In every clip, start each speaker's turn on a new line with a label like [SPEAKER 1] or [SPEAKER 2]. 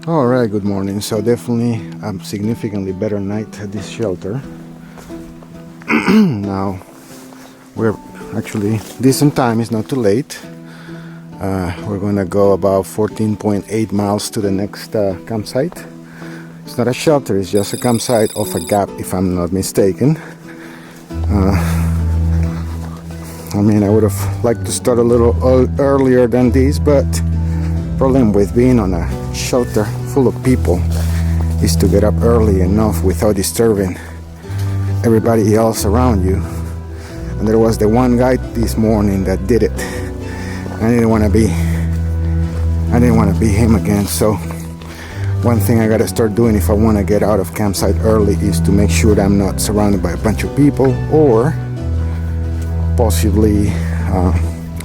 [SPEAKER 1] Alright, good morning. So definitely a significantly better night at this shelter. Now we're actually decent time, it's not too late. We're gonna go about 14.8 miles to the next campsite. It's not a shelter, it's just a campsite off a gap, if I'm not mistaken. I mean, I would have liked to start a little earlier than this, but problem with being on a shelter full of people is to get up early enough without disturbing everybody else around you. And there was the one guy this morning that did it. I didn't want to be him again. So one thing I gotta start doing if I want to get out of campsite early is to make sure that I'm not surrounded by a bunch of people, or possibly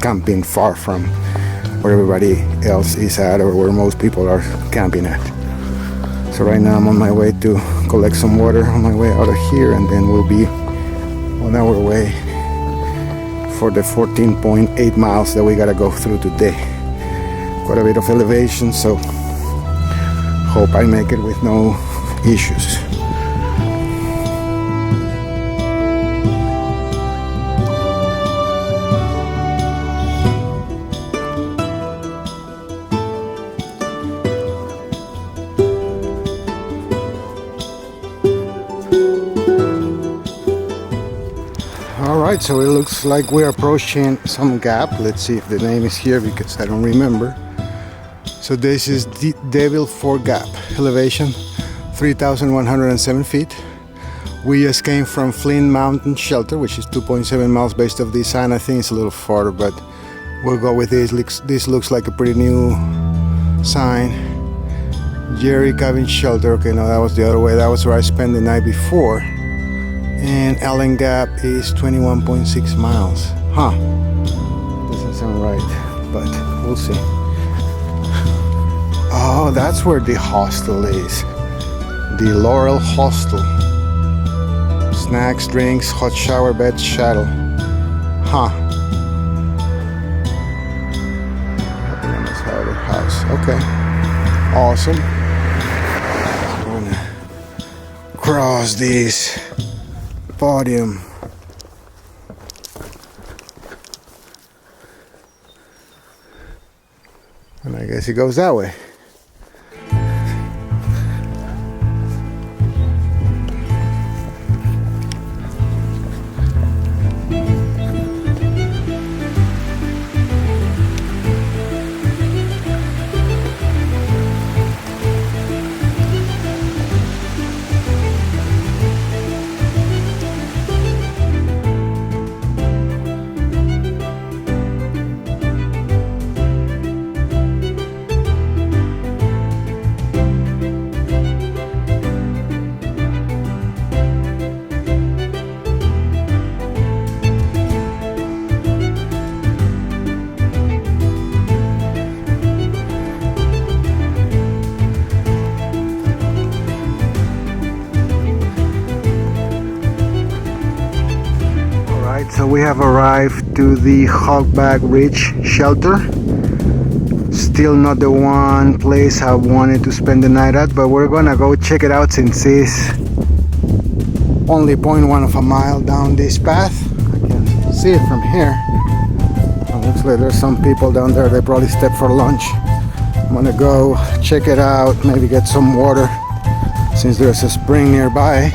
[SPEAKER 1] camping far from where everybody else is at, or where most people are camping at. So right now I'm on my way to collect some water on my way out of here, and then we'll be on our way for the 14.8 miles that we gotta go through today. Quite a bit of elevation, so hope I make it with no issues. Alright, so it looks like we're approaching some gap. Let's see if the name is here because I don't remember. So this is the Devil Fort Gap, elevation 3,107 feet. We just came from Flint Mountain Shelter, which is 2.7 miles based off this sign. I think it's a little farther, but we'll go with this. This looks like a pretty new sign. Jerry Cabin Shelter. Okay, no, that was the other way. That was where I spent the night before. And Allen Gap is 21.6 miles. Huh. Doesn't sound right, but we'll see. Oh, that's where the hostel is. The Laurel Hostel. Snacks, drinks, hot shower, bed, shuttle. Huh. House. Okay. Awesome. I'm gonna cross this podium. And I guess it goes that way. So we have arrived to the Hogback Ridge Shelter. Still not the one place I wanted to spend the night at, but we're gonna go check it out since it's only 0.1 of a mile down this path. I can see it from here. It looks like there's some people down there. They probably stepped for lunch. I'm gonna go check it out, maybe get some water since there's a spring nearby.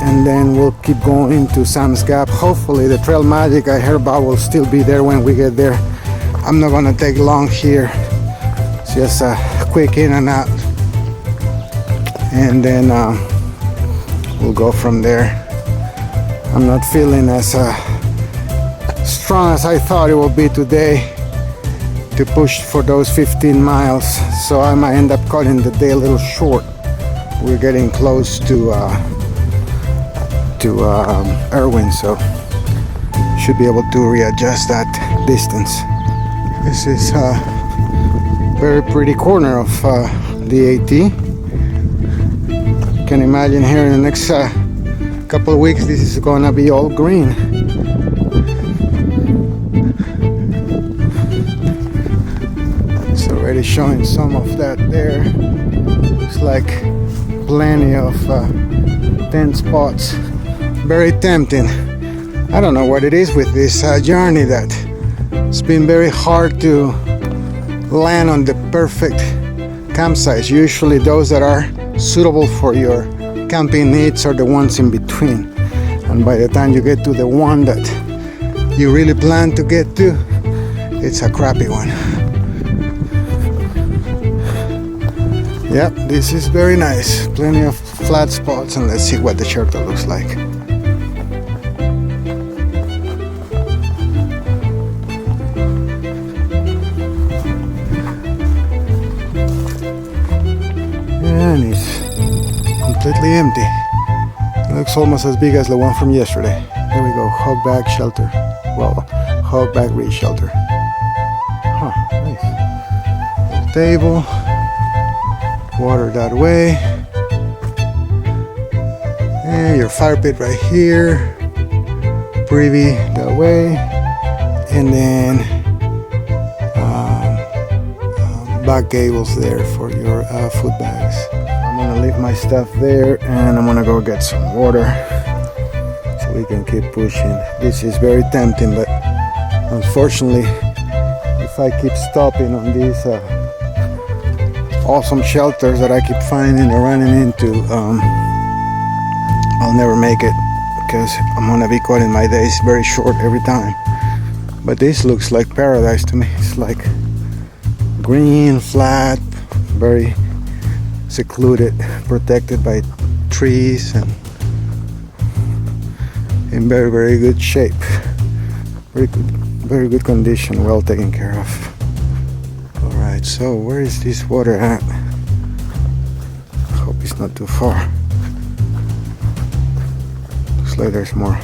[SPEAKER 1] And then we'll keep going to Sam's Gap. Hopefully the Trail Magic I heard about will still be there when we get there. I'm not gonna take long here. It's just a quick in and out. And then we'll go from there. I'm not feeling as strong as I thought it would be today to push for those 15 miles. So I might end up cutting the day a little short. We're getting close to Irwin, so should be able to readjust that distance. This is a very pretty corner of the AT. Can imagine here in the next couple of weeks this is gonna be all green. It's already showing some of that there. like plenty of tent spots. Very tempting. I don't know what it is with this journey that it's been very hard to land on the perfect campsites. Usually those that are suitable for your camping needs are the ones in between, and by the time you get to the one that you really plan to get to, it's a crappy one. Yep, this is very nice. Plenty of flat spots, and let's see what the shelter looks like. And it's completely empty. It looks almost as big as the one from yesterday. There we go, Hogback shelter. Well, Hogback Ridge shelter. Huh, nice. Table, water that way. And your fire pit right here. Privy that way. And then back gables there for your food bags. I'm gonna leave my stuff there and I'm gonna go get some water so we can keep pushing. This is very tempting, but unfortunately if I keep stopping on these awesome shelters that I keep finding and running into, I'll never make it because I'm gonna be cutting my days very short every time. But this looks like paradise to me. It's like green, flat, very secluded, protected by trees, and in very, very good shape. Very good condition, well taken care of. Alright, so where is this water at? Hope it's not too far. Looks like there's more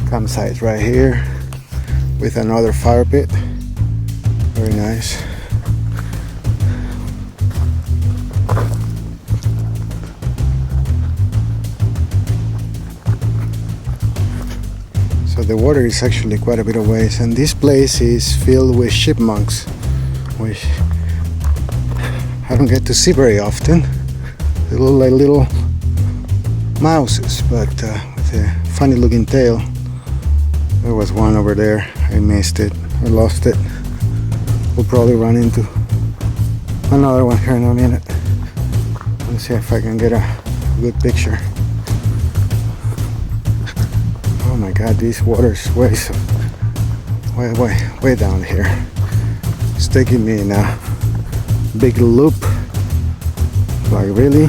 [SPEAKER 1] campsites right here with another fire pit. Very nice. So the water is actually quite a bit of ways, and this place is filled with chipmunks, which I don't get to see very often. They look like little mouses, but with a funny looking tail. There was one over there. I missed it. I lost it. We'll probably run into another one here in a minute. Let's see if I can get a good picture. Oh my god, this water is way down here. It's taking me in a big loop. Like, really?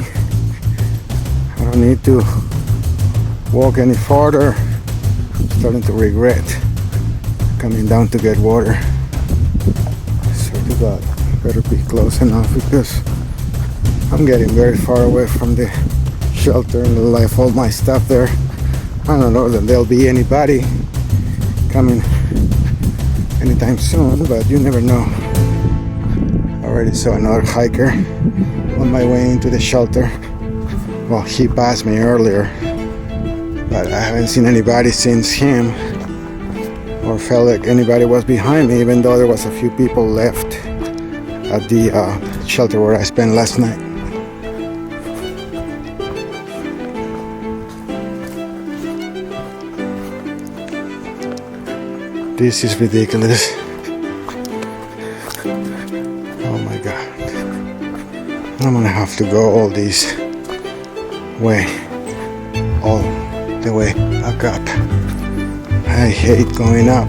[SPEAKER 1] I don't need to walk any farther. I'm starting to regret coming down to get water. I swear to God, better be close enough because I'm getting very far away from the shelter and I left all my stuff there. I don't know that there'll be anybody coming anytime soon, but you never know. I already saw another hiker on my way into the shelter. Well, he passed me earlier, but I haven't seen anybody since him, or felt like anybody was behind me, even though there was a few people left at the shelter where I spent last night. This is ridiculous. Oh my god. I'm gonna have to go all the way back up. I hate going up.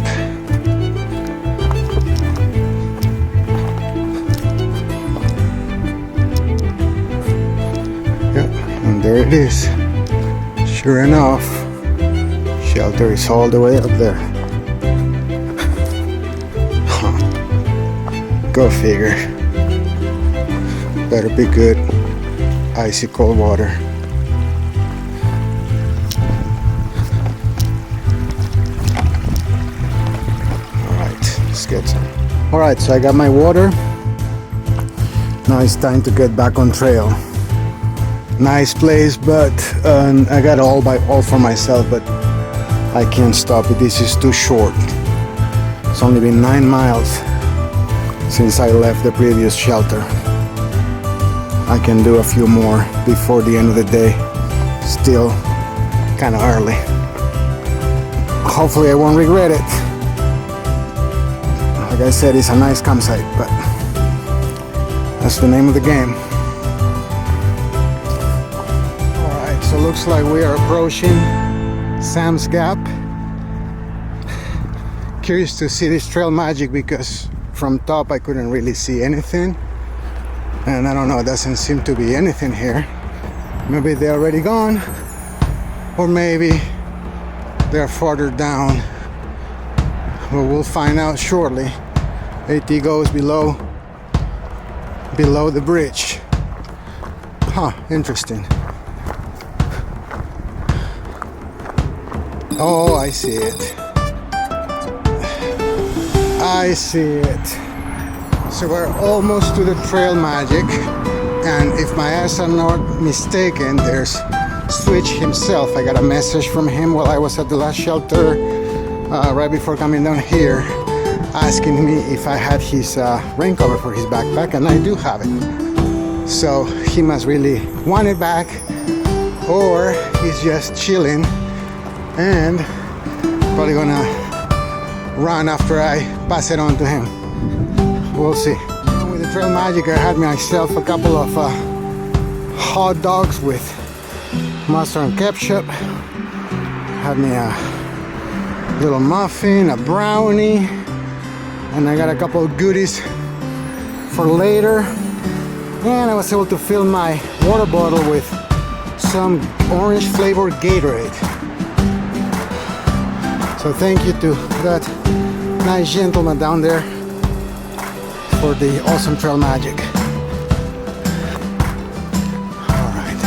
[SPEAKER 1] Yeah, and there it is. Sure enough, shelter is all the way up there. Go figure. Better be good. Icy cold water. Alright, let's get some. Alright, so I got my water. Now it's time to get back on trail. Nice place, but I got all for myself, but I can't stop it. This is too short. It's only been 9 miles since I left the previous shelter. I can do a few more before the end of the day. Still kind of early. Hopefully I won't regret it. Like I said, it's a nice campsite, but that's the name of the game. Alright, so looks like we are approaching Sam's Gap. Curious to see this trail magic because from top I couldn't really see anything. And I don't know, it doesn't seem to be anything here. Maybe they're already gone, or maybe they're farther down. But we'll find out shortly. AT goes below the bridge. Huh, interesting. Oh, I see it. I see it. So we're almost to the trail magic, and if my eyes are not mistaken, there's Switch himself. I got a message from him while I was at the last shelter right before coming down here, asking me if I had his rain cover for his backpack, and I do have it. So he must really want it back, or he's just chilling and probably gonna run after I pass it on to him. We'll see. With the trail magic, I had myself a couple of hot dogs with mustard and ketchup. Had me a little muffin, a brownie, and I got a couple of goodies for later. And I was able to fill my water bottle with some orange flavored Gatorade. So thank you to that nice gentleman down there for the awesome trail magic. Alright,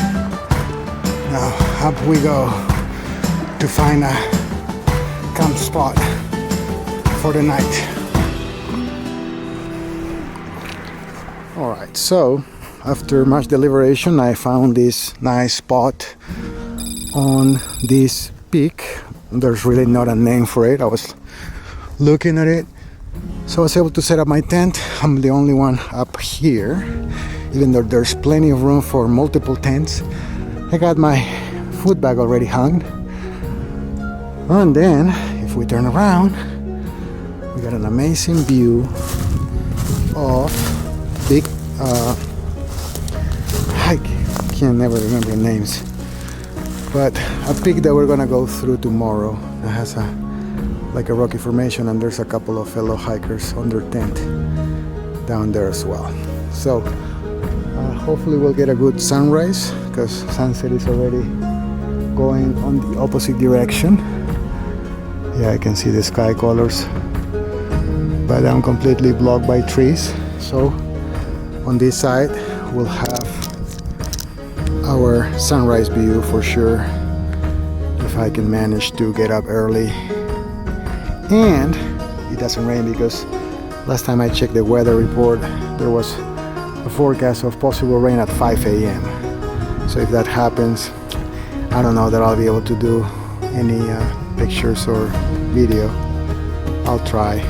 [SPEAKER 1] now up we go to find a camp spot for the night. Alright, so after much deliberation I found this nice spot on this peak. There's really not a name for it. I was looking at it. So I was able to set up my tent. I'm the only one up here, even though there's plenty of room for multiple tents. I got my food bag already hung. And then, if we turn around, we got an amazing view of big, I can never remember the names, but a peak that we're gonna go through tomorrow that has like a rocky formation, and there's a couple of fellow hikers on their tent down there as well. So hopefully we'll get a good sunrise, because sunset is already going on the opposite direction. Yeah, I can see the sky colors, but I'm completely blocked by trees. So on this side we'll have our sunrise view for sure, if I can manage to get up early and it doesn't rain, because last time I checked the weather report there was a forecast of possible rain at 5 a.m. So if that happens, I don't know that I'll be able to do any pictures or video. I'll try,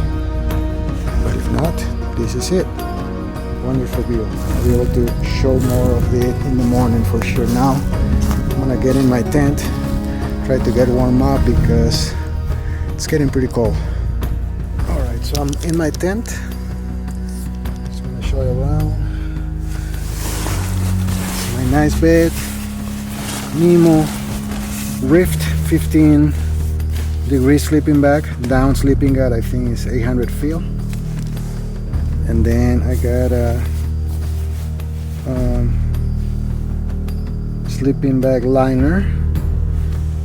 [SPEAKER 1] but if not, this is it. Wonderful view. I'll be able to show more of it in the morning for sure. Now I'm gonna get in my tent, try to get warm up because it's getting pretty cold. Alright, so I'm in my tent. Just gonna show you around. It's my nice bed. Nemo Rift 15 degree sleeping bag. Down sleeping at I think is 800 feel. And then I got a sleeping bag liner.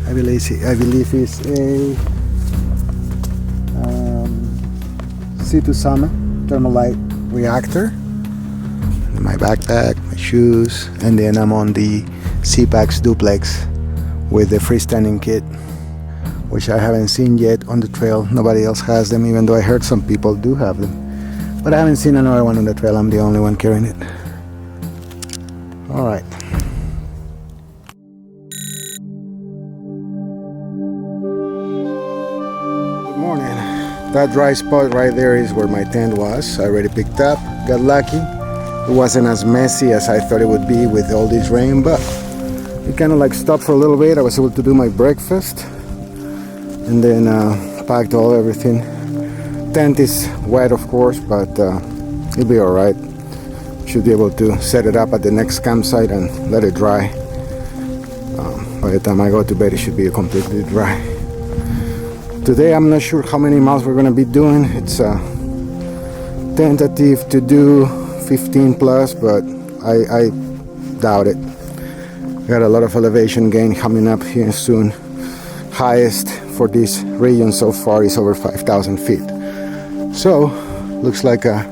[SPEAKER 1] I believe it's a C2 Summit Thermalite reactor. And my backpack, my shoes, and then I'm on the CPAX duplex with the freestanding kit, which I haven't seen yet on the trail. Nobody else has them, even though I heard some people do have them. But I haven't seen another one on the trail. I'm the only one carrying it. Alright. Good morning. That dry spot right there is where my tent was. I already picked up. Got lucky. It wasn't as messy as I thought it would be with all this rain, but it kind of like stopped for a little bit. I was able to do my breakfast and then packed everything. Tent is wet, of course, but it'll be all right. Should be able to set it up at the next campsite and let it dry. By the time I go to bed, it should be completely dry. Today, I'm not sure how many miles we're gonna be doing. It's tentative to do 15 plus, but I doubt it. Got a lot of elevation gain coming up here soon. Highest for this region so far is over 5,000 feet. So, looks like a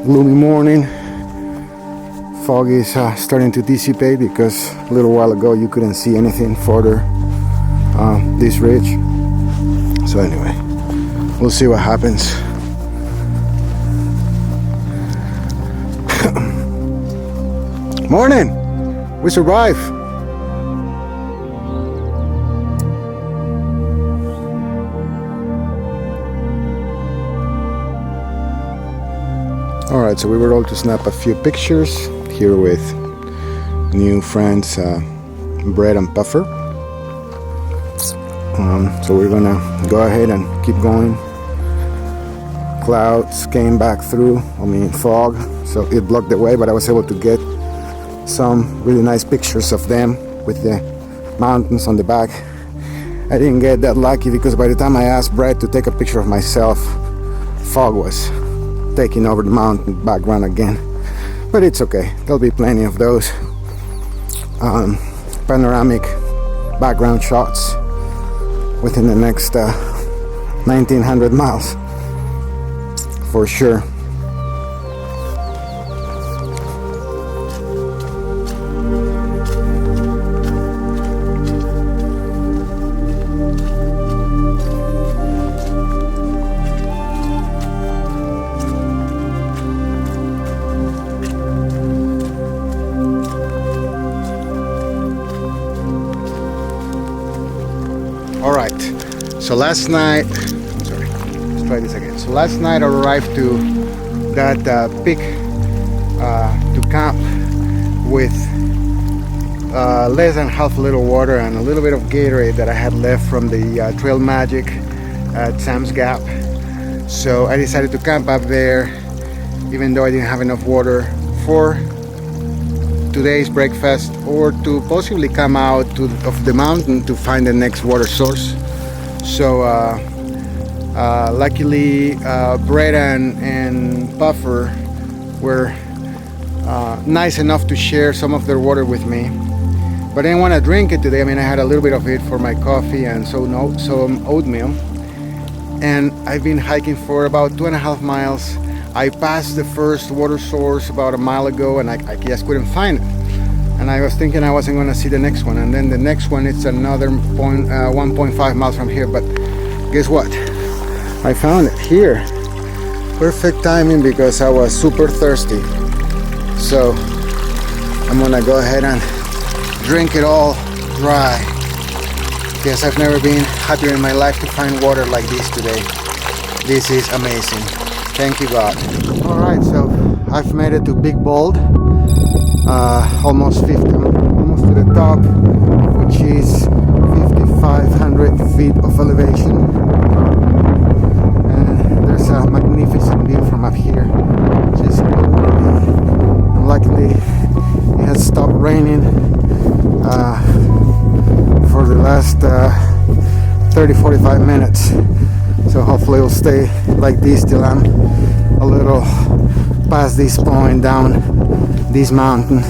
[SPEAKER 1] gloomy morning. Fog is starting to dissipate because a little while ago you couldn't see anything further this ridge. So anyway, we'll see what happens. Morning! We survived! Alright, so we were able to snap a few pictures here with new friends, Brett and Puffer. So we're gonna go ahead and keep going. Clouds came back through, fog, so it blocked the way, but I was able to get some really nice pictures of them with the mountains on the back. I didn't get that lucky because by the time I asked Brett to take a picture of myself, fog was taking over the mountain background again. But it's okay, there'll be plenty of those panoramic background shots within the next 1900 miles for sure. Alright, so last night, let's try this again. So last night I arrived to that peak to camp with less than half a liter water and a little bit of Gatorade that I had left from the Trail Magic at Sam's Gap. So I decided to camp up there even though I didn't have enough water for today's breakfast, or to possibly come out of the mountain to find the next water source. So luckily Brett and Puffer were nice enough to share some of their water with me, but I didn't want to drink it today. I had a little bit of it for my coffee and some oatmeal, and I've been hiking for about 2.5 miles. I passed the first water source about a mile ago and I just couldn't find it. And I was thinking I wasn't going to see the next one. And then the next one, it's another 1.5 miles from here. But guess what? I found it here. Perfect timing because I was super thirsty. So I'm going to go ahead and drink it all dry. Guess I've never been happier in my life to find water like this today. This is amazing. Thank you, God. Alright, so I've made it to Big Bold, almost to the top, which is 5,500 feet of elevation. And there's a magnificent view from up here, which is and luckily it has stopped raining for the last 30-45 minutes. So hopefully it'll stay like this till I'm a little past this point down this mountain,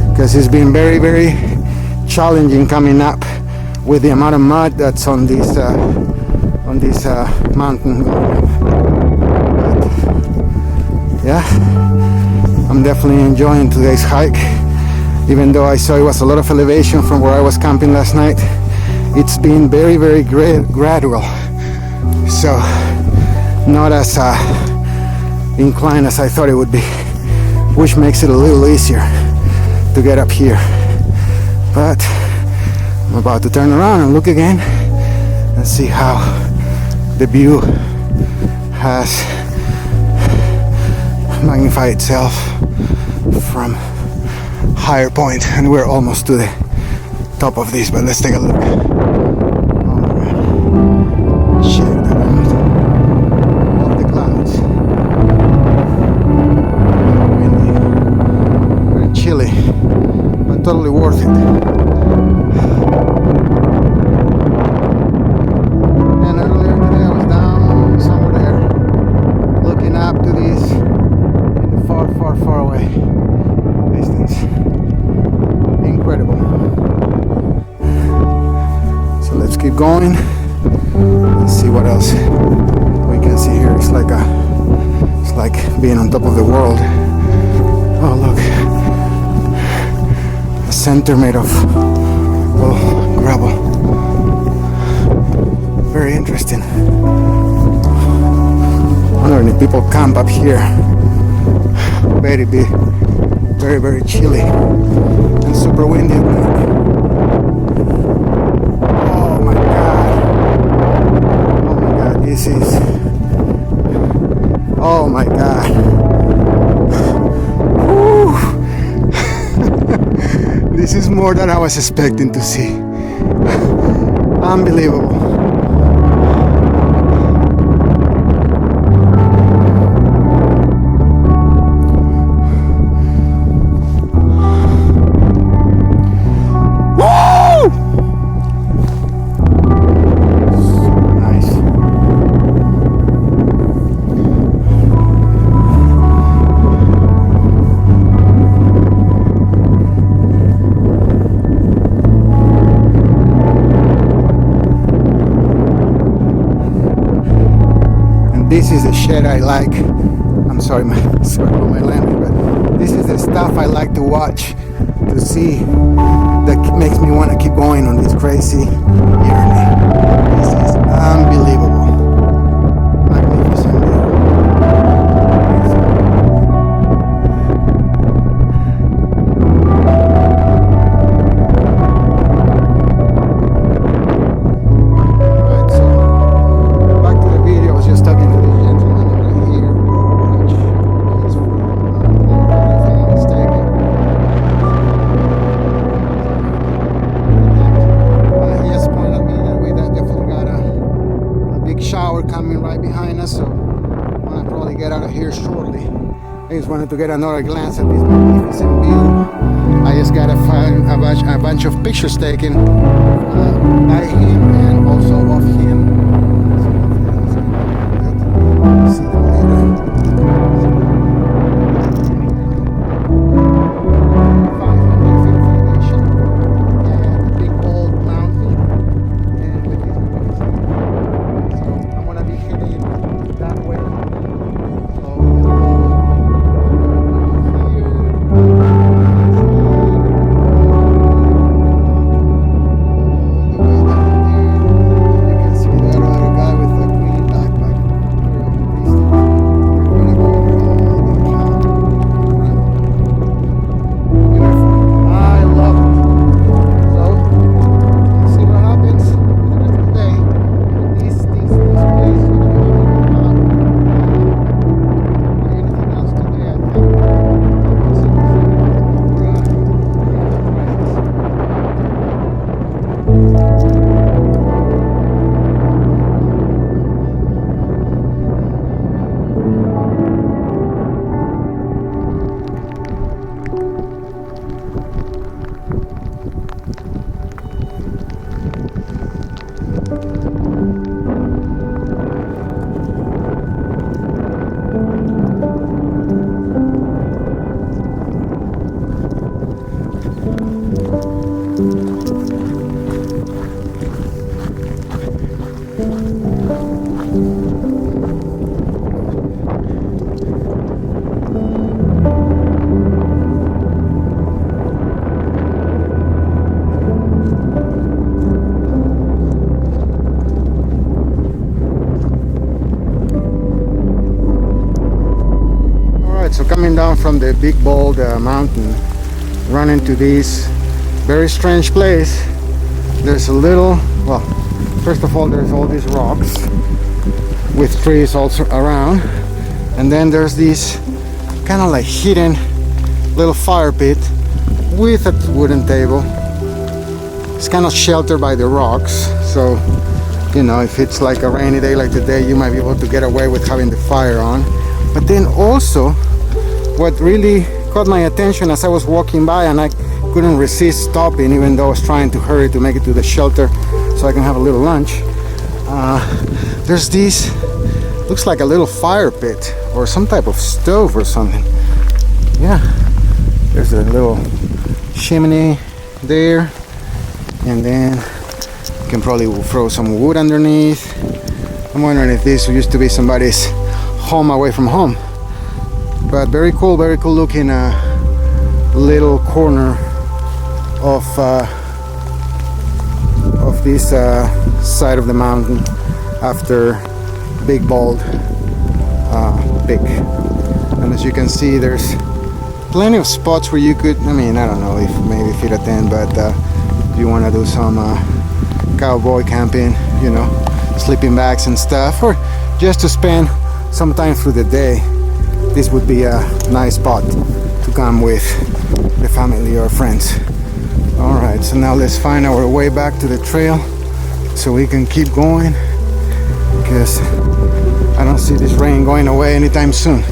[SPEAKER 1] because it's been very, very challenging coming up with the amount of mud that's on this mountain. But yeah, I'm definitely enjoying today's hike, even though I saw it was a lot of elevation from where I was camping last night. It's been very, very gradual. So not as inclined as I thought it would be, which makes it a little easier to get up here. But I'm about to turn around and look again and see how the view has magnified itself from higher point, and we're almost to the top of this, but let's take a look. Oh my god, check that out. All the clouds, windy, very chilly, but totally worth it. And earlier today I was down somewhere there, looking up to this in the far away distance. Incredible. So let's keep going and see what else we can see here. It's like being on top of the world. Oh look, a center made of gravel. Very interesting. Wondering if people camp up here. Very chilly and super windy. Oh my god, this is, oh my god. This is more than I was expecting to see. Unbelievable. This is the shit I like. I'm sorry about my language, but this is the stuff I like to watch, to see, that makes me want to keep going on this crazy journey. This is unbelievable. Magnificent view. Coming right behind us, so I'm gonna probably get out of here shortly. I just wanted to get another glance at this magnificent view. I just gotta find a bunch of pictures taken by him and also of him. See them later. 500 feet of elevation and the big old mountain, and with these heading that way. So we'll go here. So coming down from the big bold mountain, run into this very strange place. There's a little, well, first of all there's all these rocks with trees also around, and then there's this kind of like hidden little fire pit with a wooden table. It's kind of sheltered by the rocks, so you know, if it's like a rainy day like today, you might be able to get away with having the fire on. But then also, what really caught my attention as I was walking by, and I couldn't resist stopping even though I was trying to hurry to make it to the shelter so I can have a little lunch. There's this, looks like a little fire pit or some type of stove or something. Yeah, there's a little chimney there, and then you can probably throw some wood underneath. I'm wondering if this used to be somebody's home away from home. But very cool looking little corner of this side of the mountain after Big Bald Peak. And as you can see, there's plenty of spots where you could, I mean, I don't know if maybe fit a tent, but if you want to do some cowboy camping, you know, sleeping bags and stuff, or just to spend some time through the day, this would be a nice spot to come with the family or friends. Alright, so now let's find our way back to the trail so we can keep going, because I don't see this rain going away anytime soon.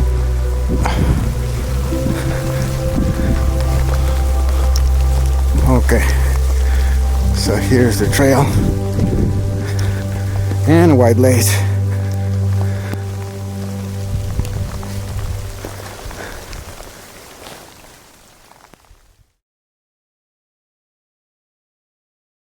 [SPEAKER 1] Okay, so here's the trail and a white blaze.